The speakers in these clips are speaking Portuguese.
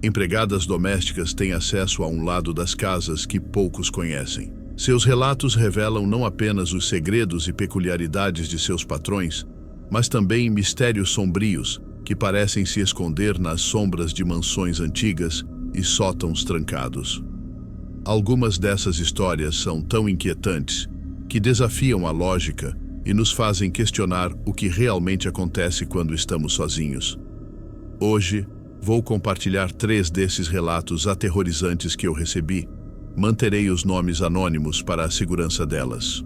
Empregadas domésticas têm acesso a um lado das casas que poucos conhecem. Seus relatos revelam não apenas os segredos e peculiaridades de seus patrões, mas também mistérios sombrios que parecem se esconder nas sombras de mansões antigas e sótãos trancados. Algumas dessas histórias são tão inquietantes que desafiam a lógica e nos fazem questionar o que realmente acontece quando estamos sozinhos. Hoje, vou compartilhar 3 desses relatos aterrorizantes que eu recebi. Manterei os nomes anônimos para a segurança delas.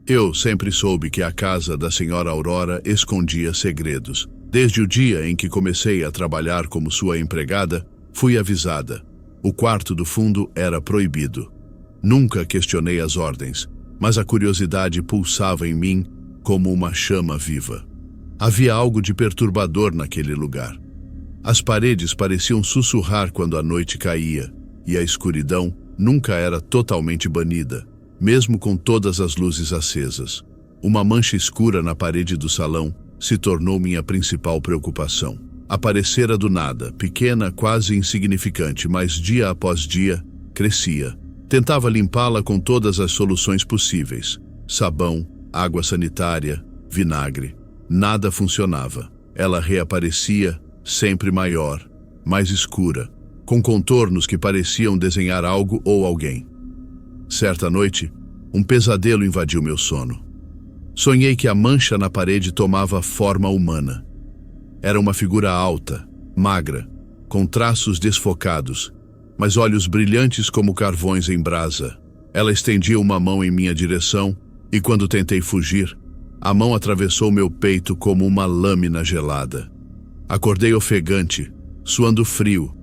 Eu sempre soube que a casa da senhora Aurora escondia segredos. Desde o dia em que comecei a trabalhar como sua empregada, fui avisada. O quarto do fundo era proibido. Nunca questionei as ordens, mas a curiosidade pulsava em mim como uma chama viva. Havia algo de perturbador naquele lugar. As paredes pareciam sussurrar quando a noite caía, e a escuridão nunca era totalmente banida, mesmo com todas as luzes acesas. Uma mancha escura na parede do salão se tornou minha principal preocupação. Aparecera do nada, pequena, quase insignificante, mas dia após dia, crescia. Tentava limpá-la com todas as soluções possíveis. Sabão, água sanitária, vinagre. Nada funcionava. Ela reaparecia, sempre maior, mais escura, com contornos que pareciam desenhar algo ou alguém. Certa noite, um pesadelo invadiu meu sono. Sonhei que a mancha na parede tomava forma humana. Era uma figura alta, magra, com traços desfocados, mas olhos brilhantes como carvões em brasa. Ela estendia uma mão em minha direção e, quando tentei fugir, a mão atravessou meu peito como uma lâmina gelada. Acordei ofegante, suando frio,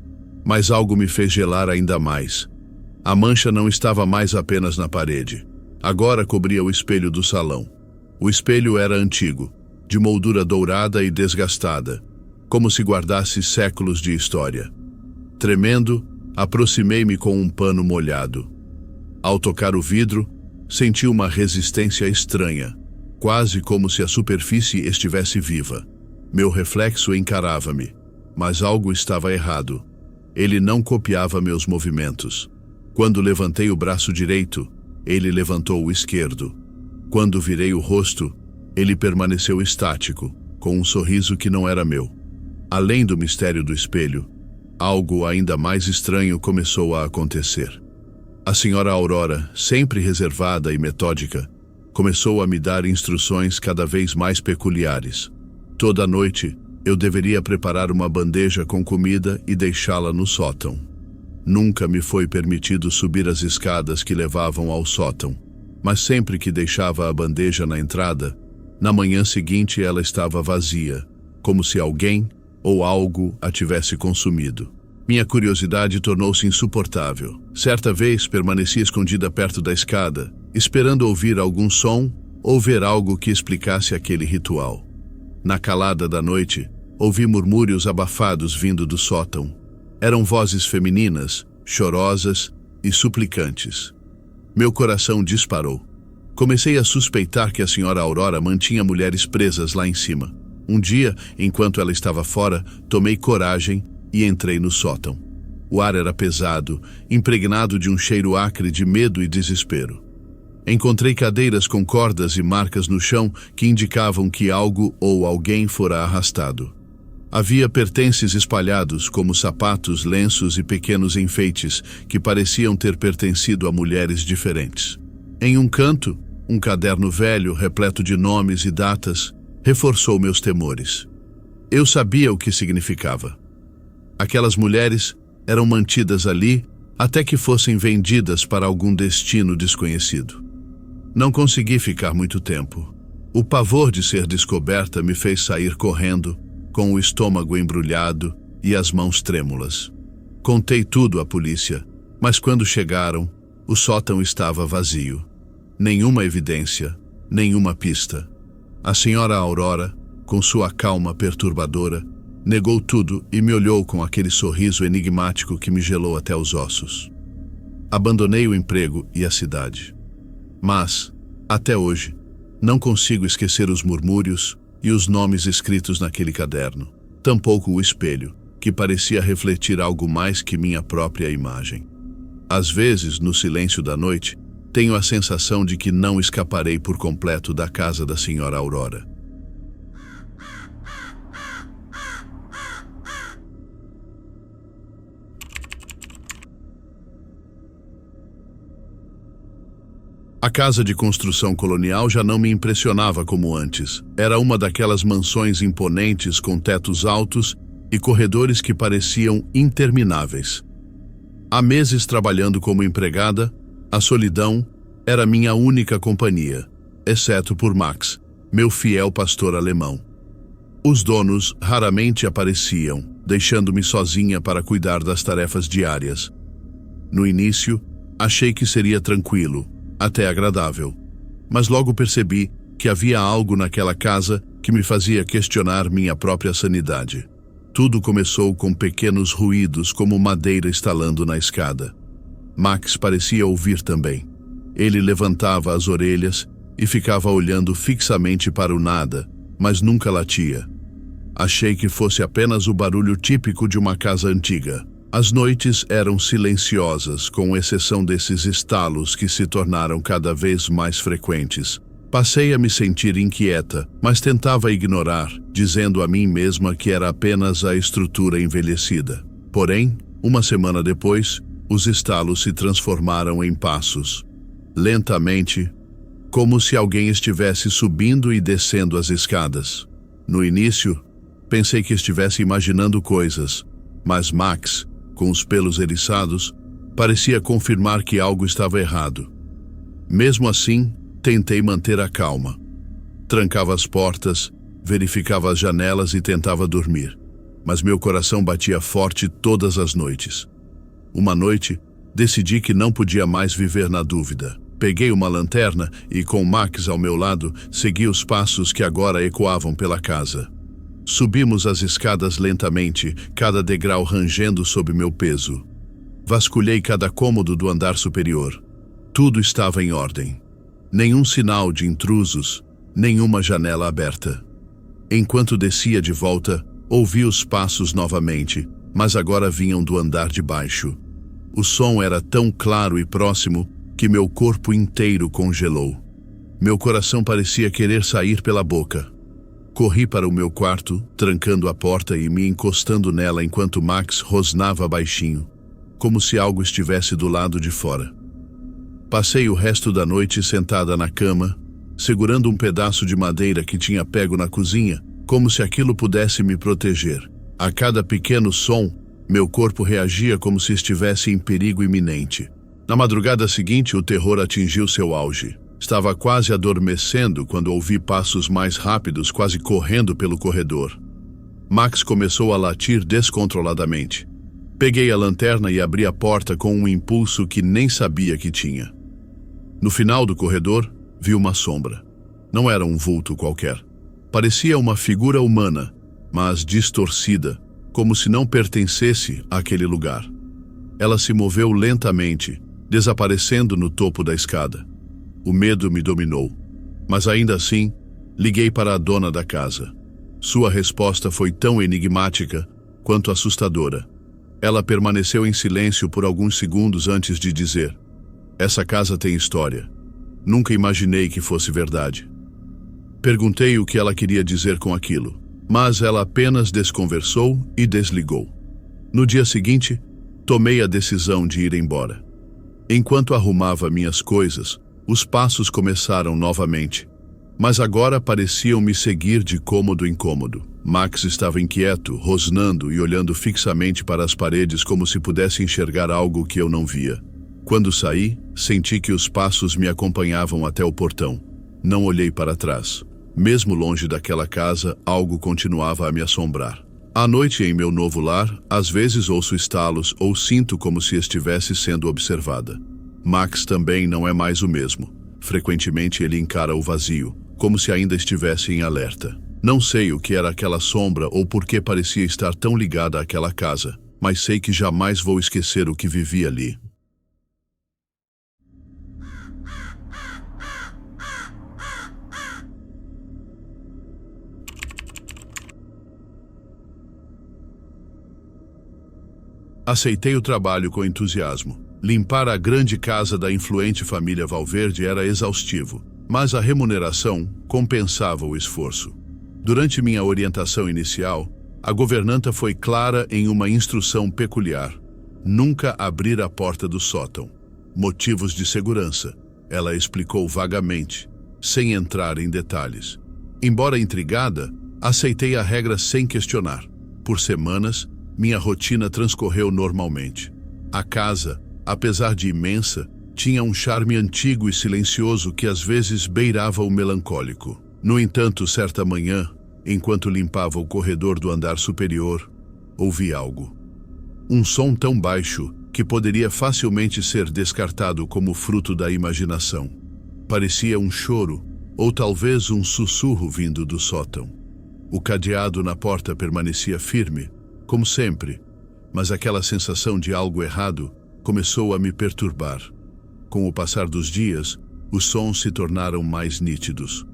mas algo me fez gelar ainda mais. A mancha não estava mais apenas na parede. Agora cobria o espelho do salão. O espelho era antigo, de moldura dourada e desgastada, como se guardasse séculos de história. Tremendo, aproximei-me com um pano molhado. Ao tocar o vidro, senti uma resistência estranha, quase como se a superfície estivesse viva. Meu reflexo encarava-me, mas algo estava errado. Ele não copiava meus movimentos. Quando levantei o braço direito, ele levantou o esquerdo. Quando virei o rosto, ele permaneceu estático, com um sorriso que não era meu. Além do mistério do espelho, algo ainda mais estranho começou a acontecer. A senhora Aurora, sempre reservada e metódica, começou a me dar instruções cada vez mais peculiares. Toda noite, eu deveria preparar uma bandeja com comida e deixá-la no sótão. Nunca me foi permitido subir as escadas que levavam ao sótão, mas sempre que deixava a bandeja na entrada, na manhã seguinte ela estava vazia, como se alguém ou algo a tivesse consumido. Minha curiosidade tornou-se insuportável. Certa vez permaneci escondida perto da escada, esperando ouvir algum som ou ver algo que explicasse aquele ritual. Na calada da noite, ouvi murmúrios abafados vindo do sótão. Eram vozes femininas, chorosas e suplicantes. Meu coração disparou. Comecei a suspeitar que a senhora Aurora mantinha mulheres presas lá em cima. Um dia, enquanto ela estava fora, tomei coragem e entrei no sótão. O ar era pesado, impregnado de um cheiro acre de medo e desespero. Encontrei cadeiras com cordas e marcas no chão que indicavam que algo ou alguém fora arrastado. Havia pertences espalhados, como sapatos, lenços e pequenos enfeites, que pareciam ter pertencido a mulheres diferentes. Em um canto, um caderno velho, repleto de nomes e datas, reforçou meus temores. Eu sabia o que significava. Aquelas mulheres eram mantidas ali até que fossem vendidas para algum destino desconhecido. Não consegui ficar muito tempo. O pavor de ser descoberta me fez sair correndo, com o estômago embrulhado e as mãos trêmulas. Contei tudo à polícia, mas quando chegaram, o sótão estava vazio. Nenhuma evidência, nenhuma pista. A senhora Aurora, com sua calma perturbadora, negou tudo e me olhou com aquele sorriso enigmático que me gelou até os ossos. Abandonei o emprego e a cidade. Mas, até hoje, não consigo esquecer os murmúrios, e os nomes escritos naquele caderno. Tampouco o espelho, que parecia refletir algo mais que minha própria imagem. Às vezes, no silêncio da noite, tenho a sensação de que não escaparei por completo da casa da senhora Aurora. A casa de construção colonial já não me impressionava como antes. Era uma daquelas mansões imponentes com tetos altos e corredores que pareciam intermináveis. Há meses trabalhando como empregada, a solidão era minha única companhia, exceto por Max, meu fiel pastor alemão. Os donos raramente apareciam, deixando-me sozinha para cuidar das tarefas diárias. No início, achei que seria tranquilo, até agradável, mas logo percebi que havia algo naquela casa que me fazia questionar minha própria sanidade. Tudo começou com pequenos ruídos, como madeira estalando na escada. Max parecia ouvir também. Ele levantava as orelhas e ficava olhando fixamente para o nada, mas nunca latia. Achei que fosse apenas o barulho típico de uma casa antiga. As noites eram silenciosas, com exceção desses estalos que se tornaram cada vez mais frequentes. Passei a me sentir inquieta, mas tentava ignorar, dizendo a mim mesma que era apenas a estrutura envelhecida. Porém, uma semana depois, os estalos se transformaram em passos. Lentamente, como se alguém estivesse subindo e descendo as escadas. No início, pensei que estivesse imaginando coisas, mas Max, com os pelos eriçados, parecia confirmar que algo estava errado. Mesmo assim, tentei manter a calma. Trancava as portas, verificava as janelas e tentava dormir, mas meu coração batia forte todas as noites. Uma noite, decidi que não podia mais viver na dúvida. Peguei uma lanterna e, com Max ao meu lado, segui os passos que agora ecoavam pela casa. Subimos as escadas lentamente, cada degrau rangendo sob meu peso. Vasculhei cada cômodo do andar superior. Tudo estava em ordem. Nenhum sinal de intrusos, nenhuma janela aberta. Enquanto descia de volta, ouvi os passos novamente, mas agora vinham do andar de baixo. O som era tão claro e próximo que meu corpo inteiro congelou. Meu coração parecia querer sair pela boca. Corri para o meu quarto, trancando a porta e me encostando nela enquanto Max rosnava baixinho, como se algo estivesse do lado de fora. Passei o resto da noite sentada na cama, segurando um pedaço de madeira que tinha pego na cozinha, como se aquilo pudesse me proteger. A cada pequeno som, meu corpo reagia como se estivesse em perigo iminente. Na madrugada seguinte, o terror atingiu seu auge. Estava quase adormecendo quando ouvi passos mais rápidos, quase correndo pelo corredor. Max começou a latir descontroladamente. Peguei a lanterna e abri a porta com um impulso que nem sabia que tinha. No final do corredor, vi uma sombra. Não era um vulto qualquer. Parecia uma figura humana, mas distorcida, como se não pertencesse àquele lugar. Ela se moveu lentamente, desaparecendo no topo da escada. O medo me dominou, mas ainda assim, liguei para a dona da casa. Sua resposta foi tão enigmática quanto assustadora. Ela permaneceu em silêncio por alguns segundos antes de dizer: "Essa casa tem história. Nunca imaginei que fosse verdade." Perguntei o que ela queria dizer com aquilo, mas ela apenas desconversou e desligou. No dia seguinte, tomei a decisão de ir embora. Enquanto arrumava minhas coisas, os passos começaram novamente, mas agora pareciam me seguir de cômodo em cômodo. Max estava inquieto, rosnando e olhando fixamente para as paredes como se pudesse enxergar algo que eu não via. Quando saí, senti que os passos me acompanhavam até o portão. Não olhei para trás. Mesmo longe daquela casa, algo continuava a me assombrar. À noite, em meu novo lar, às vezes ouço estalos ou sinto como se estivesse sendo observada. Max também não é mais o mesmo. Frequentemente ele encara o vazio, como se ainda estivesse em alerta. Não sei o que era aquela sombra ou por que parecia estar tão ligada àquela casa, mas sei que jamais vou esquecer o que vivi ali. Aceitei o trabalho com entusiasmo. Limpar a grande casa da influente família Valverde era exaustivo, mas a remuneração compensava o esforço. Durante minha orientação inicial, a governanta foi clara em uma instrução peculiar: nunca abrir a porta do sótão. Motivos de segurança, ela explicou vagamente, sem entrar em detalhes. Embora intrigada, aceitei a regra sem questionar. Por semanas, minha rotina transcorreu normalmente. A casa, apesar de imensa, tinha um charme antigo e silencioso que às vezes beirava o melancólico. No entanto, certa manhã, enquanto limpava o corredor do andar superior, ouvi algo. Um som tão baixo que poderia facilmente ser descartado como fruto da imaginação. Parecia um choro, ou talvez um sussurro vindo do sótão. O cadeado na porta permanecia firme, como sempre, mas aquela sensação de algo errado começou a me perturbar. Com o passar dos dias, os sons se tornaram mais nítidos.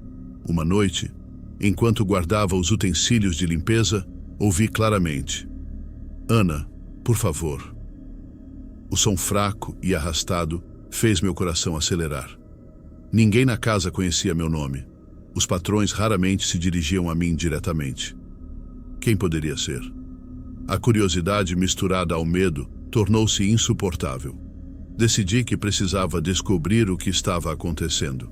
Uma noite, enquanto guardava os utensílios de limpeza, ouvi claramente: "Ana, por favor." O som fraco e arrastado fez meu coração acelerar. Ninguém na casa conhecia meu nome. Os patrões raramente se dirigiam a mim diretamente. Quem poderia ser? A curiosidade misturada ao medo tornou-se insuportável. Decidi que precisava descobrir o que estava acontecendo.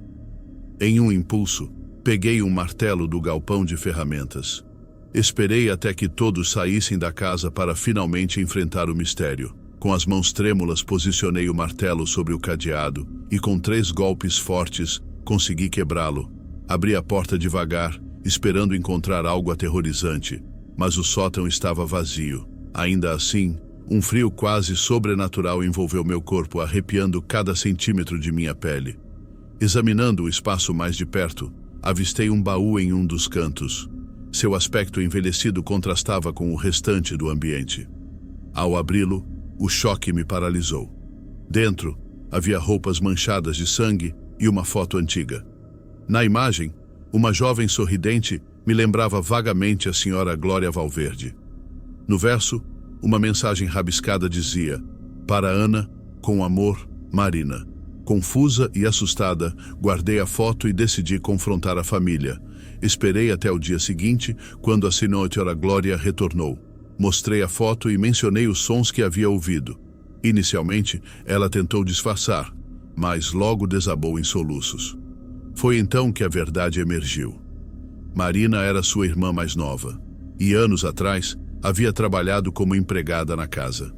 Em um impulso, peguei um martelo do galpão de ferramentas. Esperei até que todos saíssem da casa para finalmente enfrentar o mistério. Com as mãos trêmulas, posicionei o martelo sobre o cadeado e, com 3 golpes fortes, consegui quebrá-lo. Abri a porta devagar, esperando encontrar algo aterrorizante, mas o sótão estava vazio. Ainda assim, um frio quase sobrenatural envolveu meu corpo, arrepiando cada centímetro de minha pele. Examinando o espaço mais de perto, avistei um baú em um dos cantos. Seu aspecto envelhecido contrastava com o restante do ambiente. Ao abri-lo, o choque me paralisou. Dentro, havia roupas manchadas de sangue e uma foto antiga. Na imagem, uma jovem sorridente me lembrava vagamente a senhora Glória Valverde. No verso, uma mensagem rabiscada dizia: "Para Ana, com amor, Marina." Confusa e assustada, guardei a foto e decidi confrontar a família. Esperei até o dia seguinte, quando a senhora Glória retornou. Mostrei a foto e mencionei os sons que havia ouvido. Inicialmente, ela tentou disfarçar, mas logo desabou em soluços. Foi então que a verdade emergiu. Marina era sua irmã mais nova, e anos atrás havia trabalhado como empregada na casa.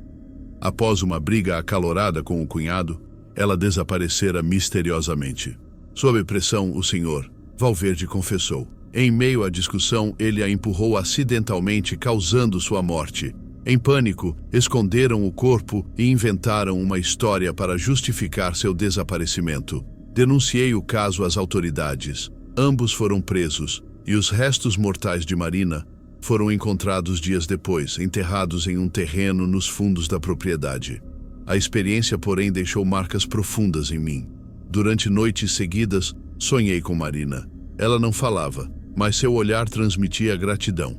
Após uma briga acalorada com o cunhado, ela desaparecera misteriosamente. Sob pressão, o senhor Valverde confessou. Em meio à discussão, ele a empurrou acidentalmente, causando sua morte. Em pânico, esconderam o corpo e inventaram uma história para justificar seu desaparecimento. Denunciei o caso às autoridades. Ambos foram presos, e os restos mortais de Marina foram encontrados dias depois, enterrados em um terreno nos fundos da propriedade. A experiência, porém, deixou marcas profundas em mim. Durante noites seguidas, sonhei com Marina. Ela não falava, mas seu olhar transmitia gratidão.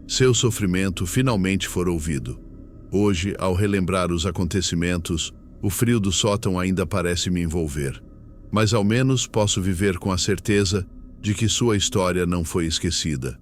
Seu sofrimento finalmente foi ouvido. Hoje, ao relembrar os acontecimentos, o frio do sótão ainda parece me envolver. Mas ao menos posso viver com a certeza de que sua história não foi esquecida.